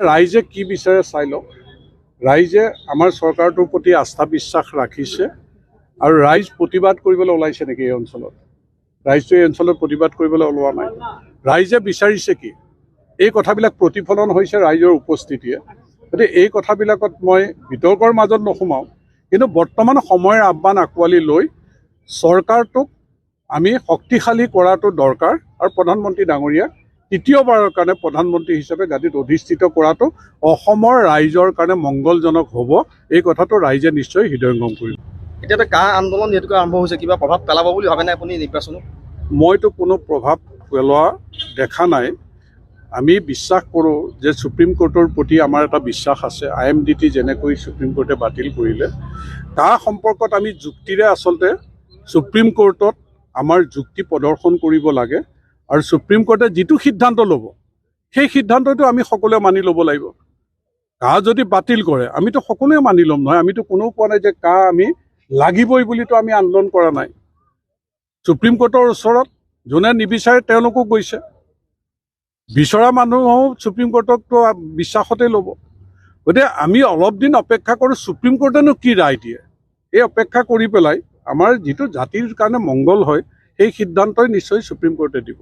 ৰাইজে কি বিচাৰে চাই লওক। ৰাইজে আমাৰ চৰকাৰটোৰ প্ৰতি আস্থা বিশ্বাস ৰাখিছে আৰু ৰাইজ প্ৰতিবাদ কৰিবলৈ ওলাইছে নেকি এই অঞ্চলত? ৰাইজটো এই অঞ্চলত প্ৰতিবাদ কৰিবলৈ ওলোৱা নাই। ৰাইজে বিচাৰিছে কি? এই কথাবিলাক প্ৰতিফলন হৈছে ৰাইজৰ উপস্থিতিয়ে। গতিকে এই কথাবিলাকত মই বিতৰ্কৰ মাজত নোসোমাওঁ, কিন্তু বৰ্তমান সময়ৰ আহ্বান আঁকোৱালি লৈ চৰকাৰটোক আমি শক্তিশালী কৰাটো দৰকাৰ আৰু প্ৰধানমন্ত্ৰী ডাঙৰীয়াক তৃতীয়বাৰৰ কাৰণে প্ৰধানমন্ত্ৰী হিচাপে গাদীত অধিষ্ঠিত কৰাটো অসমৰ ৰাইজৰ কাৰণে মংগলজনক হ'ব। এই কথাটো ৰাইজে নিশ্চয় হৃদয়ংগম কৰিব। এতিয়াতো কা আন্দোলন যিহেতুকে আৰম্ভ হৈছে, কিবা প্ৰভাৱ পেলাব বুলি ভাবেনে আপুনি নিৰ্বাচনত? মইতো কোনো প্ৰভাৱ পেলোৱা দেখা নাই। আমি বিশ্বাস কৰোঁ যে সুপ্ৰিম কোৰ্টৰ প্ৰতি আমাৰ এটা বিশ্বাস আছে। IMDT যেনেকৈ সুপ্ৰিম কোৰ্টে বাতিল কৰিলে, তাৰ সম্পৰ্কত আমি যুক্তিৰে আচলতে সুপ্ৰিম কোৰ্টত আমাৰ যুক্তি প্ৰদৰ্শন কৰিব লাগে আৰু সুপ্ৰিম কোৰ্টে যিটো সিদ্ধান্ত ল'ব সেই সিদ্ধান্তটো আমি সকলোৱে মানি ল'ব লাগিব। যদি বাতিল কৰে আমিতো সকলোৱে মানি ল'ম নহয়। আমিতো কোনেও কোৱা নাই যে আমি লাগিবই বুলিতো আমি আন্দোলন কৰা নাই। সুপ্ৰিম কোৰ্টৰ ওচৰত যোনে নিবিচাৰে তেওঁলোকো গৈছে। বিচৰা মানুহো সুপ্ৰিম কোৰ্টকতো বিশ্বাসতে ল'ব। গতিকে আমি অলপ দিন অপেক্ষা কৰোঁ সুপ্ৰিম কোৰ্টেনো কি ৰায় দিয়ে। এই অপেক্ষা কৰি পেলাই আমাৰ যিটো জাতিৰ কাৰণে মংগল হয় সেই সিদ্ধান্তই নিশ্চয় সুপ্ৰিম কোৰ্টে দিব।